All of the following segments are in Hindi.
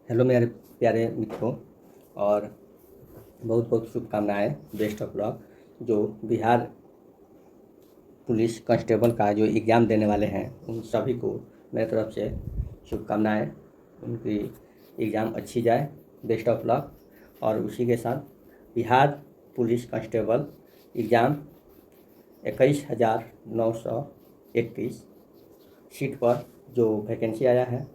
हेलो मेरे प्यारे मित्रों और बहुत बहुत शुभकामनाएं। Best of luck. जो बिहार पुलिस कांस्टेबल का जो एग्ज़ाम देने वाले हैं उन सभी को मेरी तरफ से शुभकामनाएं। उनकी एग्ज़ाम अच्छी जाए, बेस्ट ऑफ लक। और उसी के साथ Bihar police constable exam 21,931 seat पर जो वैकेंसी आया है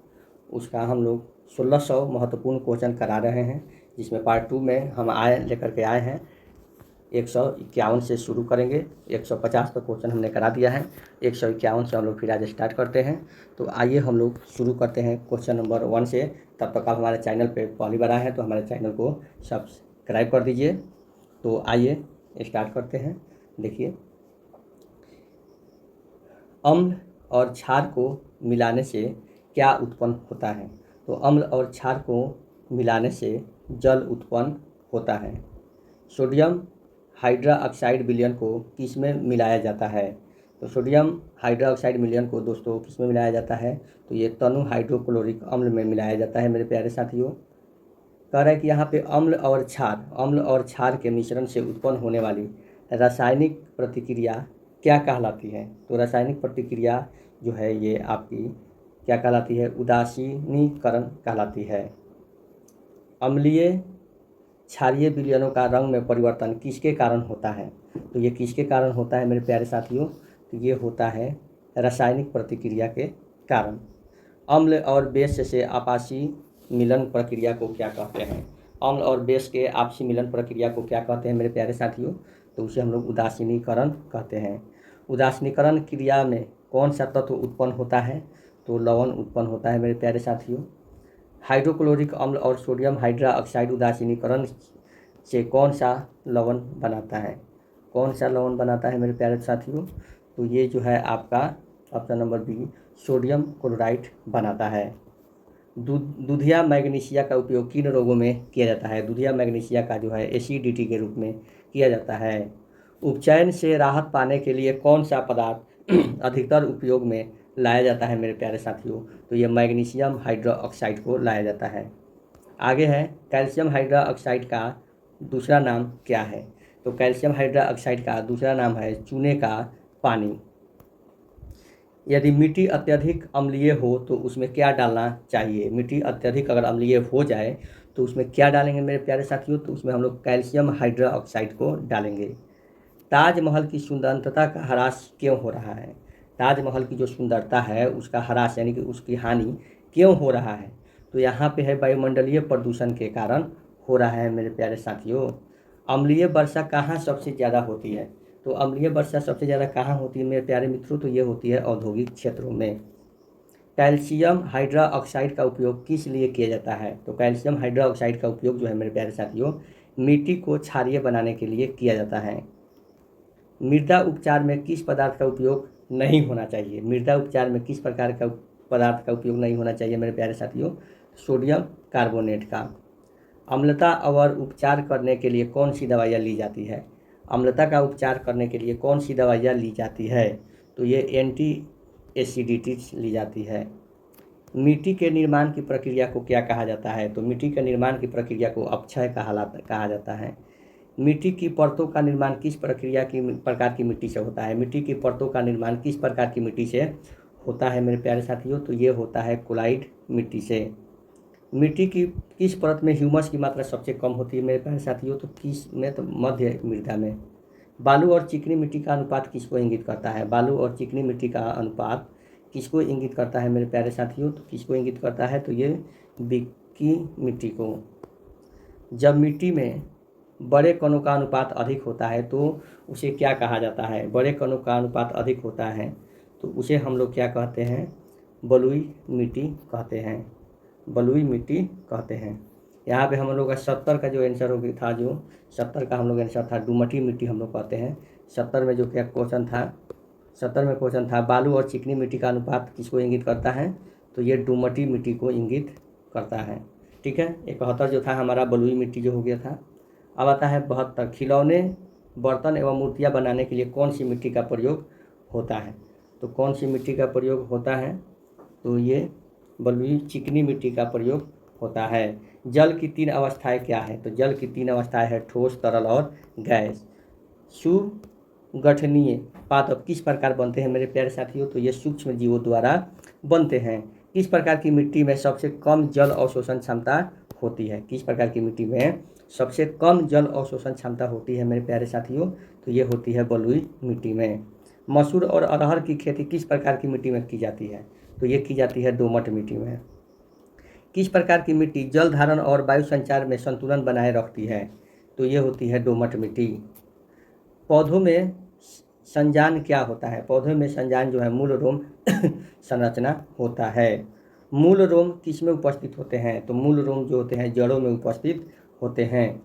उसका हम लोग 1600 महत्वपूर्ण क्वेश्चन करा रहे हैं, जिसमें पार्ट 2 में हम लेकर के आए हैं 151 से शुरू करेंगे। 150 पर क्वेश्चन हमने करा दिया है, 151 से हम लोग फिर आज स्टार्ट करते हैं। तो आइए हम लोग शुरू करते हैं क्वेश्चन नंबर 1 से। तब तक आप हमारे चैनल पे पहली बार आए हैं तो हमारे चैनल को सब्सक्राइब कर दीजिए। तो आइए स्टार्ट करते हैं। देखिए, अम्ल और क्षार को मिलाने से क्या उत्पन्न होता है? तो अम्ल और क्षार को मिलाने से जल उत्पन्न होता है। सोडियम हाइड्रोक्साइड विलयन को किस में मिलाया जाता है? तो सोडियम हाइड्रोक्साइड विलयन को दोस्तों किस में मिलाया जाता है? तो ये तनु हाइड्रोक्लोरिक अम्ल में मिलाया जाता है मेरे प्यारे साथियों। कह रहा है कि यहाँ पे अम्ल और क्षार के मिश्रण से उत्पन्न होने वाली रासायनिक प्रतिक्रिया क्या कहलाती है? तो रासायनिक प्रतिक्रिया जो है ये आपकी क्या कहलाती है? उदासीनीकरण कहलाती है। अम्लीय क्षारीय विलयनों का रंग में परिवर्तन किसके कारण होता है? तो ये किसके कारण होता है मेरे प्यारे साथियों? तो ये होता है रासायनिक प्रतिक्रिया के कारण। अम्ल और बेस से आपसी मिलन प्रक्रिया को क्या कहते हैं? अम्ल और बेस के आपसी मिलन प्रक्रिया को क्या कहते हैं मेरे प्यारे साथियों? तो उसे हम लोग उदासीनीकरण कहते हैं। उदासीनीकरण क्रिया में कौन सा तत्व उत्पन्न होता है? तो लवण उत्पन्न होता है मेरे प्यारे साथियों। हाइड्रोक्लोरिक अम्ल और सोडियम हाइड्रोक्साइड उदासीनीकरण से कौन सा लवण बनाता है? कौन सा लवण बनाता है मेरे प्यारे साथियों? तो ये जो है आपका option number B, sodium chloride बनाता है। दूधिया मैग्नीशिया का उपयोग किन रोगों में किया जाता है? दूधिया मैग्नीशिया का जो है एसिडिटी के रूप में किया जाता है। उपचयन से राहत पाने के लिए कौन सा पदार्थ अधिकतर उपयोग में लाया जाता है मेरे प्यारे साथियों? तो ये मैग्नीशियम हाइड्रोक्साइड को लाया जाता है। आगे है, कैल्शियम हाइड्रोक्साइड का दूसरा नाम क्या है? तो कैल्शियम हाइड्रोक्साइड का दूसरा नाम है चूने का पानी। यदि मिट्टी अत्यधिक अम्लीय हो तो उसमें क्या डालना चाहिए? मिट्टी अत्यधिक अगर अम्लीय हो जाए तो उसमें क्या डालेंगे मेरे प्यारे साथियों? तो उसमें हम लोग कैल्शियम हाइड्रोक्साइड को डालेंगे। ताजमहल की सुंदरता का ह्रास क्यों हो रहा है? ताजमहल की जो सुंदरता है उसका ह्रास यानी कि उसकी हानि क्यों हो रहा है? तो यहाँ पे है वायुमंडलीय प्रदूषण के कारण हो रहा है मेरे प्यारे साथियों। अम्लीय वर्षा कहाँ सबसे ज़्यादा होती है? तो अम्लीय वर्षा सबसे ज़्यादा कहाँ होती है मेरे प्यारे मित्रों? तो ये होती है औद्योगिक क्षेत्रों में। कैल्शियम हाइड्रोक्साइड का उपयोग किस लिए किया जाता है? तो कैल्शियम हाइड्रोक्साइड का उपयोग जो है मेरे प्यारे साथियों मिट्टी को क्षारीय बनाने के लिए किया जाता है। मृदा उपचार में किस पदार्थ का उपयोग नहीं होना चाहिए? मृदा उपचार में किस प्रकार का पदार्थ का उपयोग नहीं होना चाहिए मेरे प्यारे साथियों? सोडियम कार्बोनेट का। अम्लता और उपचार करने के लिए कौन सी दवाइयाँ ली जाती है? अम्लता का उपचार करने के लिए कौन सी दवाइयाँ ली जाती है? तो ये एंटी एसिडिटी ली जाती है। मिट्टी के निर्माण की प्रक्रिया को क्या कहा जाता है? तो मिट्टी के निर्माण की प्रक्रिया को अपक्षय कहा जाता है। मिट्टी की परतों का निर्माण किस प्रकार की मिट्टी से होता है? मिट्टी की परतों का निर्माण किस प्रकार की मिट्टी से होता है मेरे प्यारे साथियों? तो ये होता है कोलाइट मिट्टी से। मिट्टी की किस परत में ह्यूमस की मात्रा सबसे कम होती है मेरे प्यारे साथियों? तो किस में? तो मध्य मृदा में। बालू और चिकनी मिट्टी का अनुपात किसको इंगित करता है? बालू और चिकनी मिट्टी का अनुपात किसको इंगित करता है मेरे प्यारे साथियों? तो किसको इंगित करता है? तो ये बिक्की मिट्टी को। जब मिट्टी में बड़े कणों का अनुपात अधिक होता है तो उसे क्या कहा जाता है? बड़े कणों का अनुपात अधिक होता है तो उसे हम लोग क्या कहते हैं? बलुई मिट्टी कहते हैं। बलुई मिट्टी कहते हैं। यहाँ पे हम लोग का 70 का जो आंसर हो गया था, जो 70 का हम लोग आंसर था डुमटी मिट्टी हम लोग कहते हैं। 70 में जो क्या क्वेश्चन था, 70 में क्वेश्चन था बालू और चिकनी मिट्टी का अनुपात किसको इंगित करता है? तो ये डुमटी मिट्टी को इंगित करता है। ठीक है, 71 जो था हमारा बलुई मिट्टी जो हो गया था। अब आता है 72, खिलौने बर्तन एवं मूर्तियाँ बनाने के लिए कौन सी मिट्टी का प्रयोग होता है? तो कौन सी मिट्टी का प्रयोग होता है? तो ये बलुई चिकनी मिट्टी का प्रयोग होता है। जल की 3 अवस्थाएं क्या है? तो जल की 3 अवस्थाएं है ठोस, तरल और गैस। सुगठनीय पादप किस प्रकार बनते हैं मेरे प्यारे साथियों? तो ये सूक्ष्म जीवों द्वारा बनते हैं। किस प्रकार की मिट्टी में सबसे कम जल अवशोषण क्षमता होती है? किस प्रकार की मिट्टी में सबसे कम जल अवशोषण क्षमता होती है मेरे प्यारे साथियों? तो ये होती है बलुई मिट्टी में। मसूर और अरहर की खेती किस प्रकार की मिट्टी में की जाती है? तो ये की जाती है दोमट मिट्टी में। किस प्रकार की मिट्टी जल धारण और वायु संचार में संतुलन बनाए रखती है? तो ये होती है दोमट मिट्टी। पौधों में संजान क्या होता है? पौधों में संजान जो है मूल रोम संरचना होता है। मूल रोम किस में उपस्थित होते हैं? तो मूल रोम जो होते हैं जड़ों में उपस्थित होते हैं।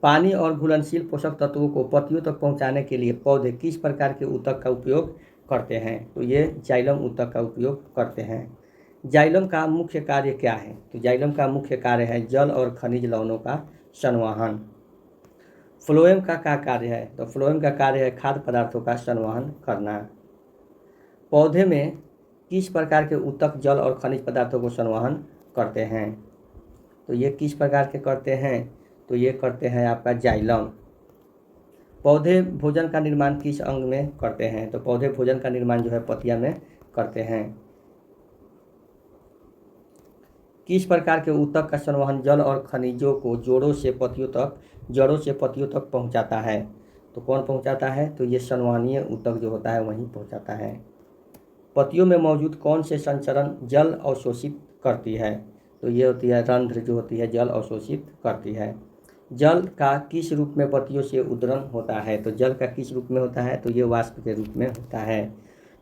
पानी और घुलनशील पोषक तत्वों को पत्तियों तक पहुंचाने के लिए पौधे किस प्रकार के ऊतक का उपयोग करते हैं? तो ये जाइलम ऊतक का उपयोग करते हैं। जाइलम का मुख्य कार्य क्या है? तो जाइलम का मुख्य कार्य है जल और खनिज लवणों का संवहन। फ्लोएम का क्या कार्य है? तो फ्लोएम का कार्य है खाद्य पदार्थों का संवहन करना। पौधे में किस प्रकार के ऊतक जल और खनिज पदार्थों को संवहन करते हैं? तो ये किस प्रकार के करते हैं? तो ये करते हैं आपका जाइलम। पौधे भोजन का निर्माण किस अंग में करते हैं? तो पौधे भोजन का निर्माण जो है पत्तियां में करते हैं। किस प्रकार के ऊतक का संवहन जल और खनिजों को जड़ों से पत्तियों तक पहुंचाता है? तो कौन पहुंचाता है? तो ये संवहनीय ऊतक जो होता है वहीं पहुंचाता है। पत्तियों में मौजूद कौन से संचरण जल अवशोषित करती है? तो ये होती है रंध्र जो होती है जल अवशोषित करती है। जल का किस रूप में पत्तियों से उद्गम होता है? तो जल का किस रूप में होता है? तो ये वाष्प के रूप में होता है।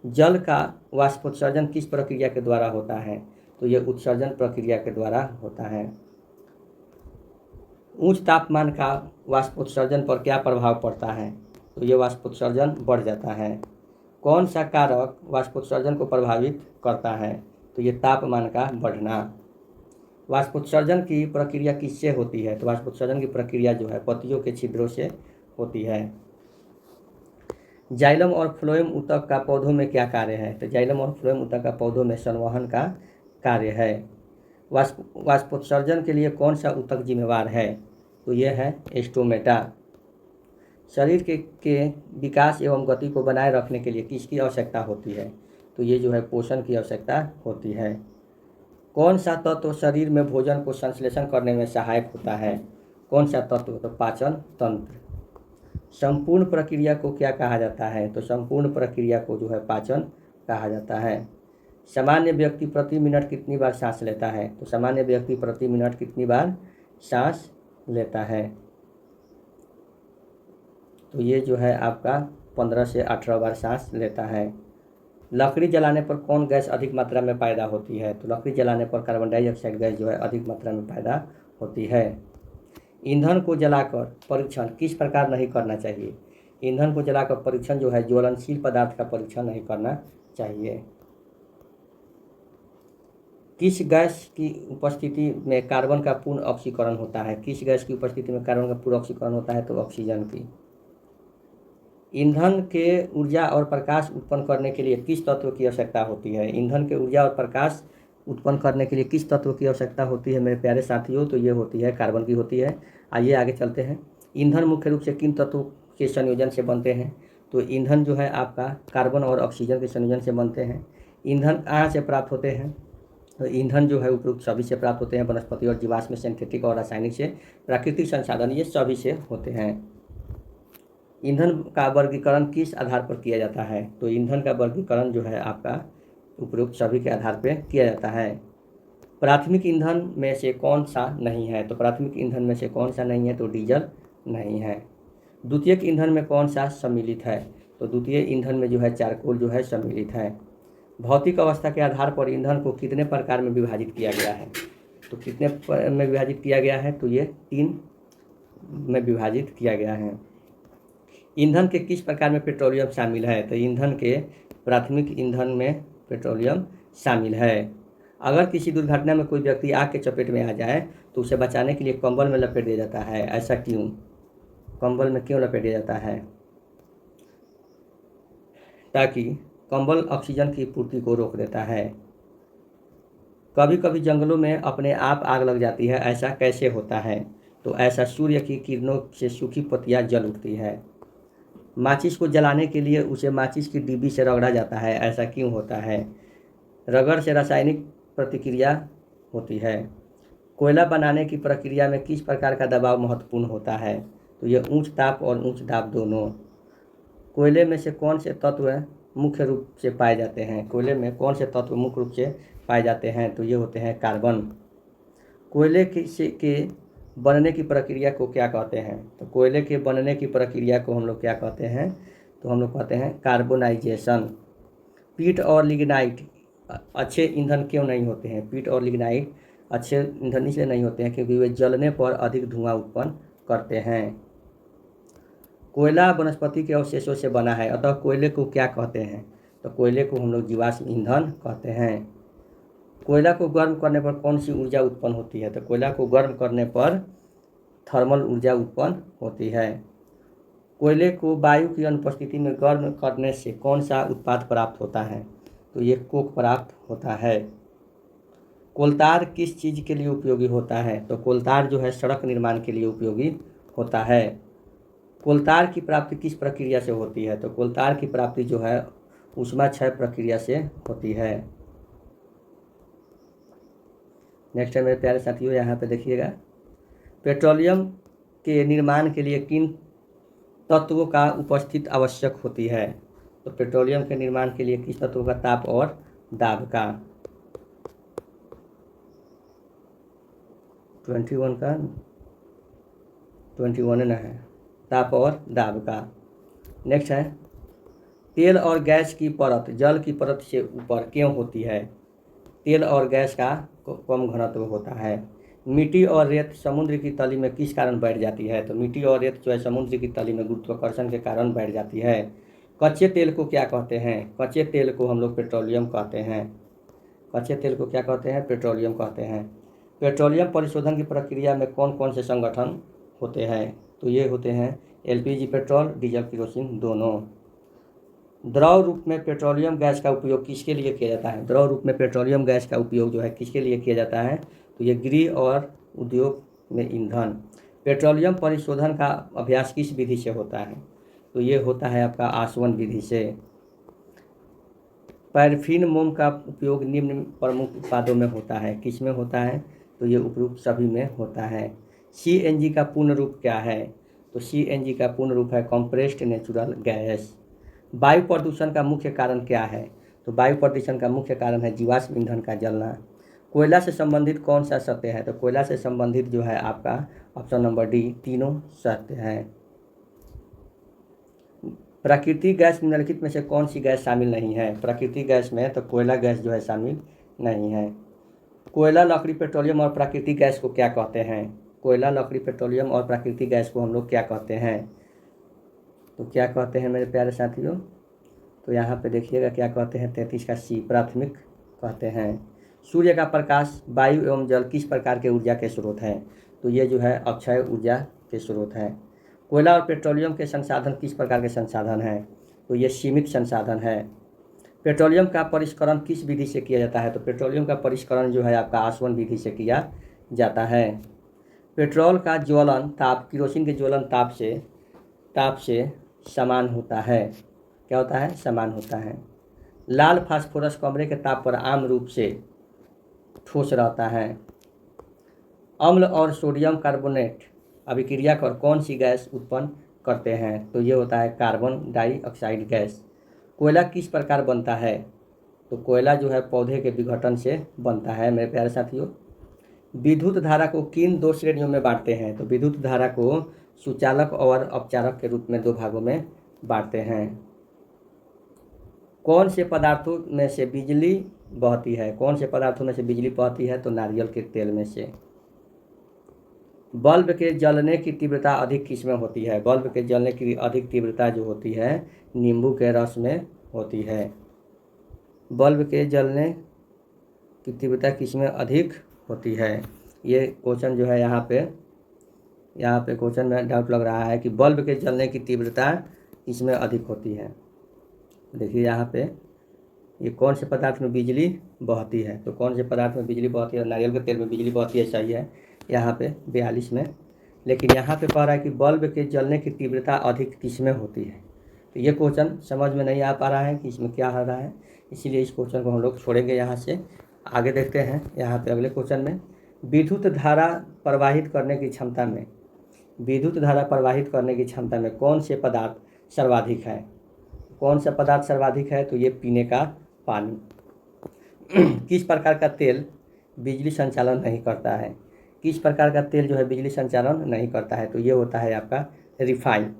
जल का वाष्पोत्सर्जन किस प्रक्रिया के द्वारा होता है? तो ये उत्सर्जन प्रक्रिया के द्वारा होता है। उच्च तापमान का वाष्पोत्सर्जन पर क्या प्रभाव पड़ता है? तो ये वाष्पोत्सर्जन बढ़ जाता है। कौन सा कारक वाष्पोत्सर्जन को प्रभावित करता है? तो ये तापमान का बढ़ना। वाष्पोत्सर्जन की प्रक्रिया किससे होती है? तो वाष्पोत्सर्जन की प्रक्रिया जो है पत्तियों के छिद्रों से होती है। जाइलम और फ्लोएम ऊतक का पौधों में क्या कार्य है? तो जाइलम और फ्लोएम ऊतक का पौधों में संवहन का कार्य है। वाष्पोत्सर्जन के लिए कौन सा ऊतक जिम्मेवार है? तो यह है स्टोमेटा। शरीर के विकास एवं गति को बनाए रखने के लिए किसकी आवश्यकता होती है? तो ये जो है पोषण की आवश्यकता होती है। कौन सा तत्व शरीर में भोजन को संश्लेषण करने में सहायक होता है? कौन सा तत्व? तो पाचन तंत्र। संपूर्ण प्रक्रिया को क्या कहा जाता है? तो संपूर्ण प्रक्रिया को जो है पाचन कहा जाता है। सामान्य व्यक्ति प्रति मिनट कितनी बार सांस लेता है? तो सामान्य व्यक्ति प्रति मिनट कितनी बार सांस लेता है? तो ये जो है आपका 15 से 18 बार सांस लेता है। लकड़ी जलाने पर कौन गैस अधिक मात्रा में पैदा होती है? तो लकड़ी जलाने पर कार्बन डाइऑक्साइड गैस जो है अधिक मात्रा में पैदा होती है। ईंधन को जलाकर परीक्षण किस प्रकार नहीं करना चाहिए? ईंधन को जलाकर परीक्षण जो है ज्वलनशील पदार्थ का परीक्षण नहीं करना चाहिए। किस गैस की उपस्थिति में कार्बन का पूर्ण ऑक्सीकरण होता है? किस गैस की उपस्थिति में कार्बन का पूर्ण ऑक्सीकरण होता है? तो ऑक्सीजन की। ईंधन के ऊर्जा और प्रकाश उत्पन्न करने के लिए किस तत्व की आवश्यकता होती है? ईंधन के ऊर्जा और प्रकाश उत्पन्न करने के लिए किस तत्व की आवश्यकता होती है मेरे प्यारे साथियों? तो ये होती है कार्बन की होती है। आइए आगे चलते हैं। ईंधन मुख्य रूप से किन तत्वों के संयोजन से बनते हैं? तो ईंधन जो है आपका कार्बन और ऑक्सीजन के संयोजन से बनते हैं। ईंधन कहाँ से प्राप्त होते हैं? तो ईंधन जो है उपरोक्त सभी से प्राप्त होते हैं, वनस्पति और जीवाश्म, सिंथेटिक और रासायनिक से, प्राकृतिक संसाधन, ये सभी से होते हैं। ईंधन का वर्गीकरण किस आधार पर किया जाता है? तो ईंधन का वर्गीकरण जो है आपका उपरोक्त सभी के आधार पर किया जाता है। प्राथमिक ईंधन में से कौन सा नहीं है? तो प्राथमिक ईंधन में से कौन सा नहीं है? तो डीजल नहीं है। द्वितीयक ईंधन में कौन सा सम्मिलित है? तो द्वितीय ईंधन में जो है चारकोल जो है सम्मिलित है। भौतिक अवस्था के आधार पर ईंधन को कितने प्रकार में विभाजित किया गया है? तो कितने में विभाजित किया गया है? तो ये 3 में विभाजित किया गया है। ईंधन के किस प्रकार में पेट्रोलियम शामिल है? तो ईंधन के प्राथमिक ईंधन में पेट्रोलियम शामिल है। अगर किसी दुर्घटना में कोई व्यक्ति आग के चपेट में आ जाए तो उसे बचाने के लिए कंबल में लपेट दिया जाता है। ऐसा क्यों? कंबल में क्यों लपेट दिया जाता है? ताकि कंबल ऑक्सीजन की पूर्ति को रोक देता है। कभी कभी जंगलों में अपने आप आग लग जाती है, ऐसा कैसे होता है? तो ऐसा सूर्य की किरणों से सूखी पत्तियां जल उठती है। माचिस को जलाने के लिए उसे माचिस की डिब्बी से रगड़ा जाता है, ऐसा क्यों होता है? रगड़ से रासायनिक प्रतिक्रिया होती है। कोयला बनाने की प्रक्रिया में किस प्रकार का दबाव महत्वपूर्ण होता है? तो ये उच्च ताप और उच्च दाब दोनों। कोयले में से कौन से तत्व मुख्य रूप से पाए जाते हैं? कोयले में कौन से तत्व मुख्य रूप से पाए जाते हैं? तो ये होते हैं कार्बन। कोयले के बनने की प्रक्रिया को क्या कहते हैं? तो कोयले के बनने की प्रक्रिया को हम लोग क्या कहते हैं? तो हम लोग कहते हैं कार्बोनाइजेशन। पीट और लिग्नाइट अच्छे ईंधन क्यों नहीं होते हैं? पीट और लिग्नाइट अच्छे ईंधन इसलिए नहीं होते हैं क्योंकि वे जलने पर अधिक धुआं उत्पन्न करते हैं। कोयला वनस्पति के अवशेषों से बना है, अतः कोयले को क्या कहते हैं? तो कोयले को हम लोग जीवाश्म ईंधन कहते हैं। कोयला को गर्म करने पर कौन सी ऊर्जा उत्पन्न होती है? तो कोयला को गर्म करने पर थर्मल ऊर्जा उत्पन्न होती है। कोयले को वायु की अनुपस्थिति में गर्म करने से कौन सा उत्पाद प्राप्त होता है? तो ये कोक प्राप्त होता है। कोलतार किस चीज़ के लिए उपयोगी होता है? तो कोलतार जो है सड़क निर्माण के लिए उपयोगी होता है। कोलतार की प्राप्ति किस प्रक्रिया से होती है? तो कोलतार की प्राप्ति जो है ऊष्मा क्षय प्रक्रिया से होती है। नेक्स्ट है मेरे प्यारे साथियों, यहाँ पे देखिएगा, पेट्रोलियम के निर्माण के लिए किन तत्वों का उपस्थित आवश्यक होती है? तो पेट्रोलियम के निर्माण के लिए किस तत्वों का? ताप और दाब का। 21 न है, ताप और दाब का। नेक्स्ट है, तेल और गैस की परत जल की परत से ऊपर क्यों होती है? तेल और गैस का कम घनत्व होता है। मिट्टी और रेत समुद्र की तली में किस कारण बैठ जाती है? तो मिट्टी और रेत जो है समुद्र की तली में गुरुत्वाकर्षण के कारण बैठ जाती है। कच्चे तेल को क्या कहते हैं? कच्चे तेल को हम लोग पेट्रोलियम कहते हैं। कच्चे तेल को क्या कहते हैं? पेट्रोलियम कहते हैं। पेट्रोलियम परिशोधन की प्रक्रिया में कौन कौन से संगठन होते हैं? तो ये होते हैं एलपीजी पेट्रोल, डीजल, केरोसिन दोनों। द्रव रूप में पेट्रोलियम गैस का उपयोग किसके लिए किया जाता है? द्रव रूप में पेट्रोलियम गैस का उपयोग जो है किसके लिए किया जाता है? तो ये गृह और उद्योग में ईंधन। पेट्रोलियम परिशोधन का अभ्यास किस विधि से होता है? तो ये होता है आपका आसवन विधि से। पैराफिन मोम का उपयोग निम्न प्रमुख उत्पादों में होता है, किस में होता है? तो ये उपयुक्त सभी में होता है। सीएनजी का पूर्ण रूप क्या है? तो सीएनजी का पूर्ण रूप है कंप्रेस्ड नेचुरल गैस। वायु प्रदूषण का मुख्य कारण क्या है? तो वायु प्रदूषण का मुख्य कारण है जीवाश्म ईंधन का जलना। कोयला से संबंधित कौन सा सत्य है? तो कोयला से संबंधित जो है आपका ऑप्शन नंबर डी तीनों सत्य है। प्राकृतिक गैस निम्नलिखित में से कौन सी गैस शामिल नहीं है? प्राकृतिक गैस में तो कोयला गैस जो है शामिल नहीं है। कोयला, लकड़ी, पेट्रोलियम और प्राकृतिक गैस को क्या कहते हैं? कोयला, लकड़ी, पेट्रोलियम और प्राकृतिक गैस को हम लोग क्या कहते हैं? तो क्या कहते हैं मेरे प्यारे साथियों? तो यहाँ पे देखिएगा क्या कहते हैं, 33 का सी प्राथमिक कहते हैं। सूर्य का प्रकाश, वायु एवं जल किस प्रकार के ऊर्जा के स्रोत हैं? तो ये जो है अक्षय ऊर्जा के स्रोत हैं। कोयला और पेट्रोलियम के संसाधन किस प्रकार के संसाधन हैं? तो ये सीमित संसाधन है। पेट्रोलियम का परिष्करण किस विधि से किया जाता है? तो पेट्रोलियम का परिष्करण जो है आपका आसवन विधि से किया जाता है। पेट्रोल का ज्वलन ताप केरोसिन के ज्वलन ताप से समान होता है। क्या होता है? समान होता है। लाल फास्फोरस कमरे के ताप पर आम रूप से ठोस रहता है। अम्ल और सोडियम कार्बोनेट अभिक्रिया कर कौन सी गैस उत्पन्न करते हैं? तो ये होता है कार्बन डाइऑक्साइड गैस। कोयला किस प्रकार बनता है? तो कोयला जो है पौधे के विघटन से बनता है मेरे प्यारे साथियों। विद्युत धारा को किन दो श्रेणियों में बांटते हैं? तो विद्युत धारा को सुचालक और अपचारक के रूप में दो भागों में बांटते हैं। कौन से पदार्थों में से बिजली बहती है? कौन से पदार्थों में से बिजली बहती है? तो नारियल के तेल में से। बल्ब के जलने की तीव्रता अधिक किस में होती है? बल्ब के जलने की अधिक तीव्रता जो होती है नींबू के रस में होती है। बल्ब के जलने की तीव्रता किस में अधिक होती है? ये क्वेश्चन जो है यहाँ पे क्वेश्चन में डाउट लग रहा है कि बल्ब के जलने की तीव्रता इसमें अधिक होती है। देखिए यहाँ पे ये कौन से पदार्थ में बिजली बहती है, तो कौन से पदार्थ में बिजली बहती है, नारियल के तेल में बिजली बहती है, सही है यहाँ पे 42 में। लेकिन यहाँ पे कह रहा है कि बल्ब के जलने की तीव्रता अधिक किसमें होती है, तो ये क्वेश्चन समझ में नहीं आ पा रहा है कि इसमें क्या हो रहा है, इसीलिए इस क्वेश्चन को हम लोग छोड़ेंगे यहाँ से। आगे देखते हैं यहाँ पे अगले क्वेश्चन में, विद्युत धारा प्रवाहित करने की क्षमता में, विद्युत धारा प्रवाहित करने की क्षमता में कौन से पदार्थ सर्वाधिक है, कौन सा पदार्थ सर्वाधिक है, तो ये पीने का पानी। किस प्रकार का तेल बिजली संचालन नहीं करता है, किस प्रकार का तेल जो है बिजली संचालन नहीं करता है, तो ये होता है आपका रिफाइन।